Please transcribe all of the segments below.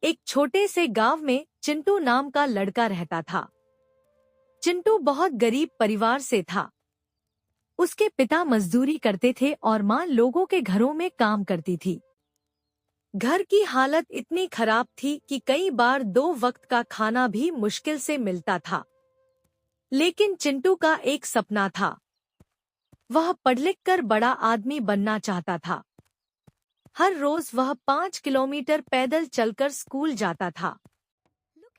एक छोटे से गांव में चिंटू नाम का लड़का रहता था। चिंटू बहुत गरीब परिवार से था। उसके पिता मजदूरी करते थे और माँ लोगों के घरों में काम करती थी। घर की हालत इतनी खराब थी कि कई बार 2 वक्त का खाना भी मुश्किल से मिलता था। लेकिन चिंटू का एक सपना था। वह पढ़ लिख कर बड़ा आदमी बनना चाहता था। हर रोज वह 5 किलोमीटर पैदल चलकर स्कूल जाता था।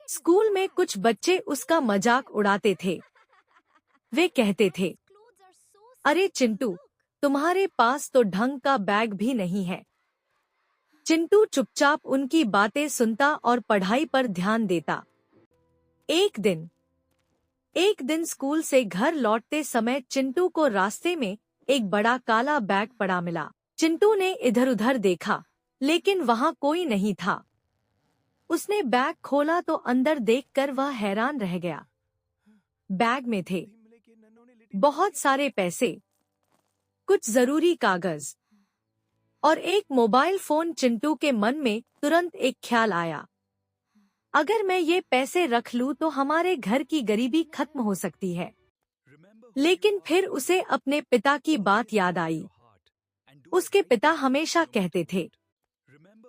स्कूल में कुछ बच्चे उसका मजाक उड़ाते थे। वे कहते थे, अरे चिंटू, तुम्हारे पास तो ढंग का बैग भी नहीं है। चिंटू चुपचाप उनकी बातें सुनता और पढ़ाई पर ध्यान देता। एक दिन स्कूल से घर लौटते समय चिंटू को रास्ते में एक बड़ा काला बैग पड़ा मिला। चिंटू ने इधर-उधर देखा, लेकिन वहां कोई नहीं था। उसने बैग खोला तो अंदर देखकर वह हैरान रह गया। बैग में थे बहुत सारे पैसे, कुछ जरूरी कागज और एक मोबाइल फोन। चिंटू के मन में तुरंत एक ख्याल आया, अगर मैं ये पैसे रख लूं तो हमारे घर की गरीबी खत्म हो सकती है। लेकिन फिर उसे अपने पिता की बात याद आई। उसके पिता हमेशा कहते थे,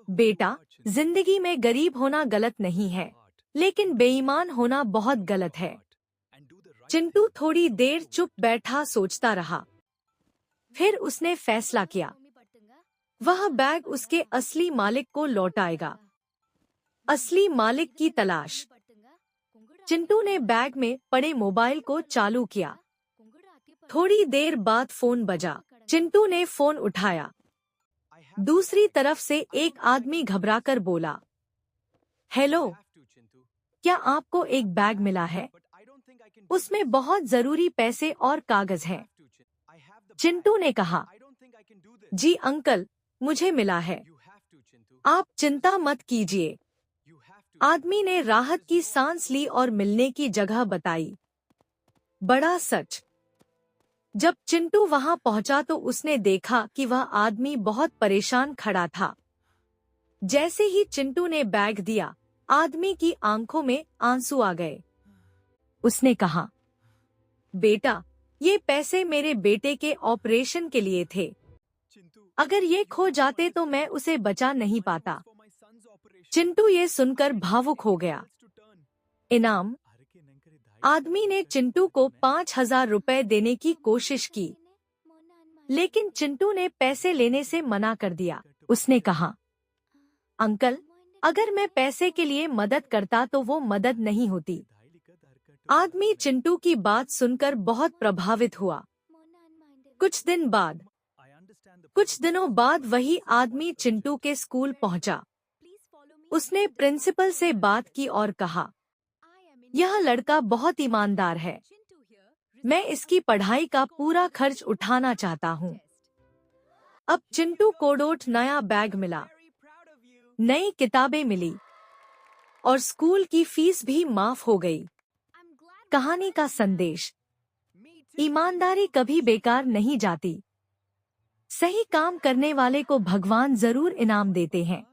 बेटा, जिंदगी में गरीब होना गलत नहीं है, लेकिन बेईमान होना बहुत गलत है। चिंटू थोड़ी देर चुप बैठा सोचता रहा। फिर उसने फैसला किया, वह बैग उसके असली मालिक को लौटाएगा। असली मालिक की तलाश। चिंटू ने बैग में पड़े मोबाइल को चालू किया। थोड़ी देर बाद फोन बजा। चिंटू ने फोन उठाया। दूसरी तरफ से एक आदमी घबराकर बोला, हेलो, क्या आपको एक बैग मिला है? उसमें बहुत जरूरी पैसे और कागज हैं। चिंटू ने कहा, जी अंकल, मुझे मिला है। आप चिंता मत कीजिए। आदमी ने राहत की सांस ली और मिलने की जगह बताई। बड़ा सच। जब चिंटू वहां पहुंचा तो उसने देखा कि वह आदमी बहुत परेशान खड़ा था। जैसे ही चिंटू ने बैग दिया, आदमी की आंखों में आंसू आ गए। उसने कहा, बेटा, ये पैसे मेरे बेटे के ऑपरेशन के लिए थे। अगर ये खो जाते तो मैं उसे बचा नहीं पाता। चिंटू ये सुनकर भावुक हो गया। इनाम। आदमी ने चिंटू को 5,000 रुपए देने की कोशिश की, लेकिन चिंटू ने पैसे लेने से मना कर दिया। उसने कहा, अंकल, अगर मैं पैसे के लिए मदद करता तो वो मदद नहीं होती। आदमी चिंटू की बात सुनकर बहुत प्रभावित हुआ। कुछ दिनों बाद वही आदमी चिंटू के स्कूल पहुंचा। उसने प्रिंसिपल से बात की और कहा, यह लड़का बहुत ईमानदार है। मैं इसकी पढ़ाई का पूरा खर्च उठाना चाहता हूँ। अब चिंटू को नया बैग मिला, नई किताबें मिली और स्कूल की फीस भी माफ हो गई। कहानी का संदेश, ईमानदारी कभी बेकार नहीं जाती। सही काम करने वाले को भगवान जरूर इनाम देते हैं।